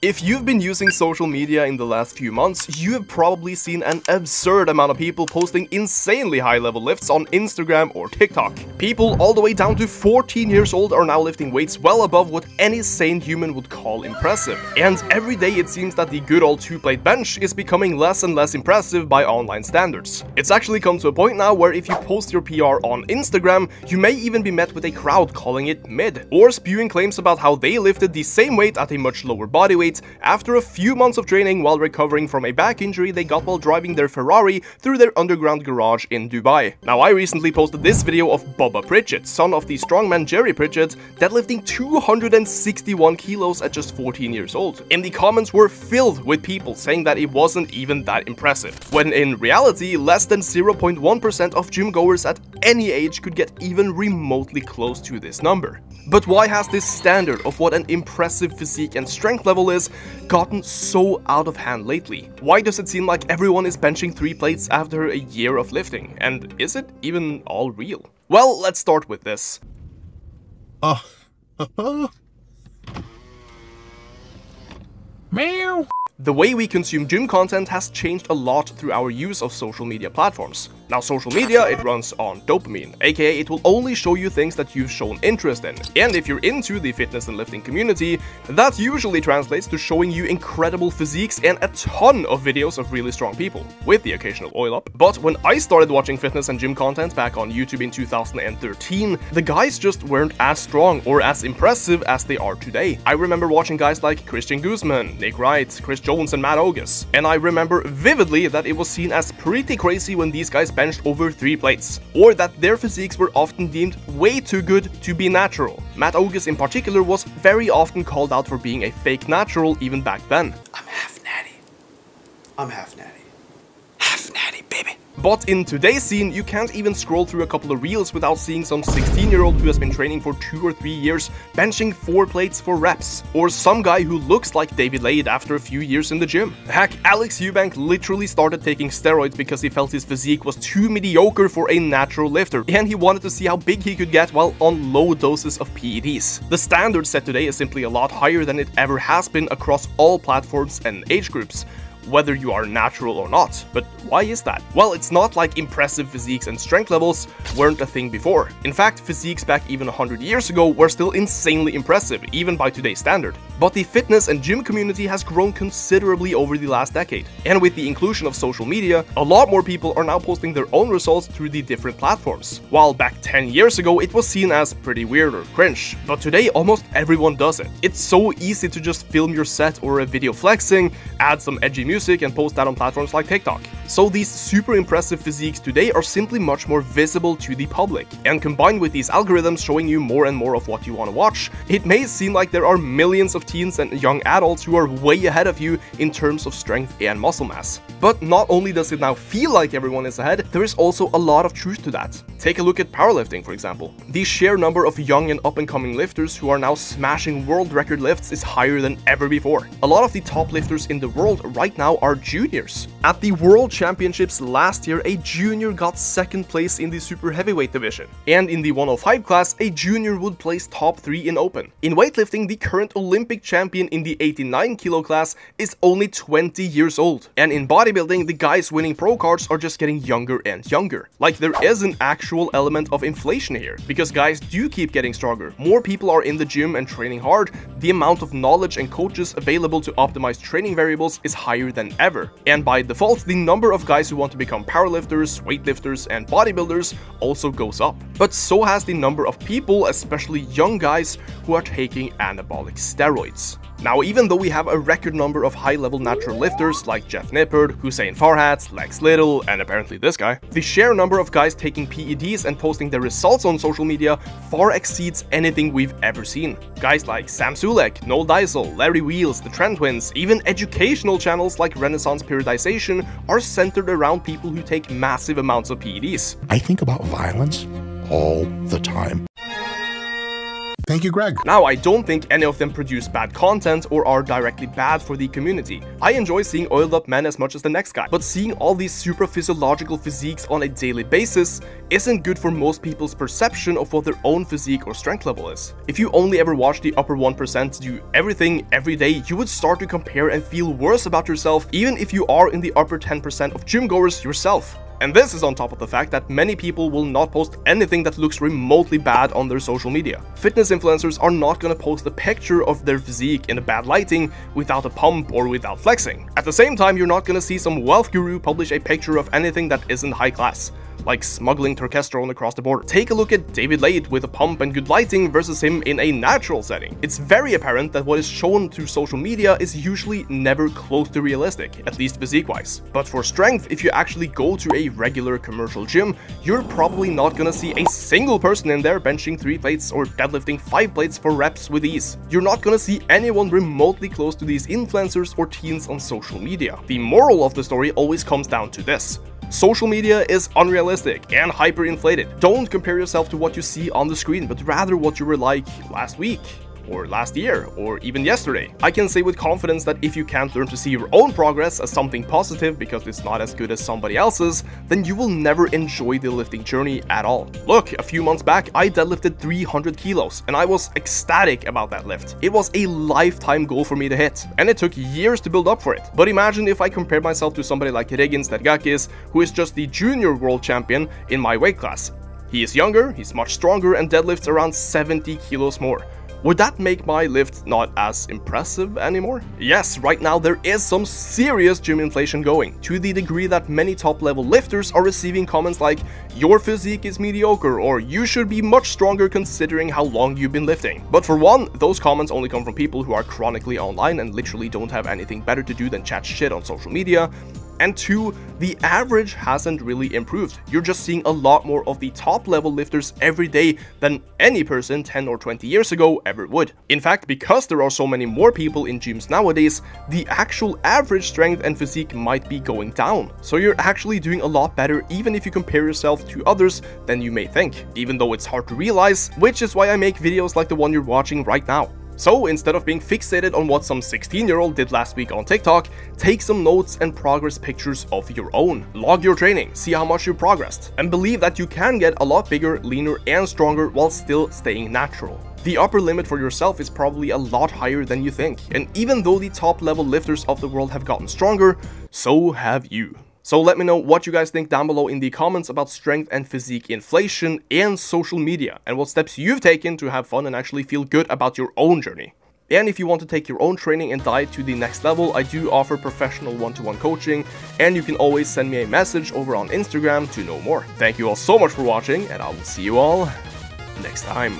If you've been using social media in the last few months, you have probably seen an absurd amount of people posting insanely high-level lifts on Instagram or TikTok. People all the way down to 14 years old are now lifting weights well above what any sane human would call impressive. And every day it seems that the good old 2-plate bench is becoming less and less impressive by online standards. It's actually come to a point now where if you post your PR on Instagram, you may even be met with a crowd calling it mid, or spewing claims about how they lifted the same weight at a much lower body weight after a few months of training while recovering from a back injury they got while driving their Ferrari through their underground garage in Dubai. Now, I recently posted this video of Bubba Pritchett, son of the strongman Jerry Pritchett, deadlifting 261 kilos at just 14 years old. And the comments were filled with people saying that it wasn't even that impressive, when in reality, less than 0.1% of gym goers at any age could get even remotely close to this number. But why has this standard of what an impressive physique and strength level is gotten so out of hand lately? Why does it seem like everyone is benching 3 plates after a year of lifting? And is it even all real? Well, let's start with this. Meow. The way we consume gym content has changed a lot through our use of social media platforms. Now, social media, it runs on dopamine, aka it will only show you things that you've shown interest in. And if you're into the fitness and lifting community, that usually translates to showing you incredible physiques and a ton of videos of really strong people, with the occasional oil up. But when I started watching fitness and gym content back on YouTube in 2013, the guys just weren't as strong or as impressive as they are today. I remember watching guys like Christian Guzman, Nick Wright, Chris Jones and Matt Ogus, and I remember vividly that it was seen as pretty crazy when these guys benched over 3 plates, or that their physiques were often deemed way too good to be natural. Matt Ogus in particular was very often called out for being a fake natural even back then. I'm half natty. I'm half natty. Half natty, baby. But in today's scene, you can't even scroll through a couple of reels without seeing some 16-year-old who has been training for 2 or 3 years benching 4 plates for reps, or some guy who looks like David Laid after a few years in the gym. Heck, Alex Eubank literally started taking steroids because he felt his physique was too mediocre for a natural lifter, and he wanted to see how big he could get while on low doses of PEDs. The standard set today is simply a lot higher than it ever has been across all platforms and age groups, whether you are natural or not. But why is that? Well, it's not like impressive physiques and strength levels weren't a thing before. In fact, physiques back even 100 years ago were still insanely impressive, even by today's standard. But the fitness and gym community has grown considerably over the last decade. And with the inclusion of social media, a lot more people are now posting their own results through the different platforms. While back 10 years ago, it was seen as pretty weird or cringe. But today, almost everyone does it. It's so easy to just film your set or a video flexing, add some edgy music and post that on platforms like TikTok. So these super impressive physiques today are simply much more visible to the public. And combined with these algorithms showing you more and more of what you want to watch, it may seem like there are millions of teens and young adults who are way ahead of you in terms of strength and muscle mass. But not only does it now feel like everyone is ahead, there is also a lot of truth to that. Take a look at powerlifting, for example. The sheer number of young and up-and-coming lifters who are now smashing world record lifts is higher than ever before. A lot of the top lifters in the world right now are juniors. At the World Championships last year, a junior got 2nd place in the super heavyweight division. And in the 105 class, a junior would place top 3 in open. In weightlifting, the current Olympic champion in the 89 kilo class is only 20 years old. And in bodybuilding, the guys winning pro cards are just getting younger and younger. Like, there is an actual element of inflation here, because guys do keep getting stronger. More people are in the gym and training hard. The amount of knowledge and coaches available to optimize training variables is higher than ever. And by default, the number of guys who want to become powerlifters, weightlifters, and bodybuilders also goes up. But so has the number of people, especially young guys, who are taking anabolic steroids. Now, even though we have a record number of high-level natural lifters like Jeff Nippard, Hussein Farhat, Lex Little, and apparently this guy, the sheer number of guys taking PEDs and posting their results on social media far exceeds anything we've ever seen. Guys like Sam Sulek, Noel Deisel, Larry Wheels, the Trend Twins, even educational channels like Renaissance Periodization are centered around people who take massive amounts of PEDs. I think about violence all the time. Thank you, Greg. Now, I don't think any of them produce bad content or are directly bad for the community. I enjoy seeing oiled up men as much as the next guy, but seeing all these super physiological physiques on a daily basis isn't good for most people's perception of what their own physique or strength level is. If you only ever watch the upper 1% do everything every day, you would start to compare and feel worse about yourself, even if you are in the upper 10% of gym goers yourself. And this is on top of the fact that many people will not post anything that looks remotely bad on their social media. Fitness influencers are not gonna post a picture of their physique in a bad lighting, without a pump or without flexing. At the same time, you're not gonna see some wealth guru publish a picture of anything that isn't high class, like smuggling testosterone across the border. Take a look at David Laid with a pump and good lighting versus him in a natural setting. It's very apparent that what is shown through social media is usually never close to realistic, at least physique-wise. But for strength, if you actually go to a regular commercial gym, you're probably not gonna see a single person in there benching 3 plates or deadlifting 5 plates for reps with ease. You're not gonna see anyone remotely close to these influencers or teens on social media. The moral of the story always comes down to this: social media is unrealistic and hyper-inflated. Don't compare yourself to what you see on the screen, but rather what you were like last week, or last year, or even yesterday. I can say with confidence that if you can't learn to see your own progress as something positive because it's not as good as somebody else's, then you will never enjoy the lifting journey at all. Look, a few months back, I deadlifted 300 kilos, and I was ecstatic about that lift. It was a lifetime goal for me to hit, and it took years to build up for it. But imagine if I compared myself to somebody like Regin Stergakis, who is just the junior world champion in my weight class. He is younger, he's much stronger, and deadlifts around 70 kilos more. Would that make my lift not as impressive anymore? Yes, right now there is some serious gym inflation going, to the degree that many top-level lifters are receiving comments like, "Your physique is mediocre," or "You should be much stronger considering how long you've been lifting." But for one, those comments only come from people who are chronically online and literally don't have anything better to do than chat shit on social media. And two, the average hasn't really improved. You're just seeing a lot more of the top level lifters every day than any person 10 or 20 years ago ever would. In fact, because there are so many more people in gyms nowadays, the actual average strength and physique might be going down. So you're actually doing a lot better even if you compare yourself to others than you may think, even though it's hard to realize, which is why I make videos like the one you're watching right now. So instead of being fixated on what some 16-year-old did last week on TikTok, take some notes and progress pictures of your own. Log your training, see how much you progressed, and believe that you can get a lot bigger, leaner, and stronger while still staying natural. The upper limit for yourself is probably a lot higher than you think, and even though the top level lifters of the world have gotten stronger, so have you. So let me know what you guys think down below in the comments about strength and physique inflation and social media, and what steps you've taken to have fun and actually feel good about your own journey. And if you want to take your own training and diet to the next level, I do offer professional one-to-one coaching, and you can always send me a message over on Instagram to know more. Thank you all so much for watching, and I will see you all next time.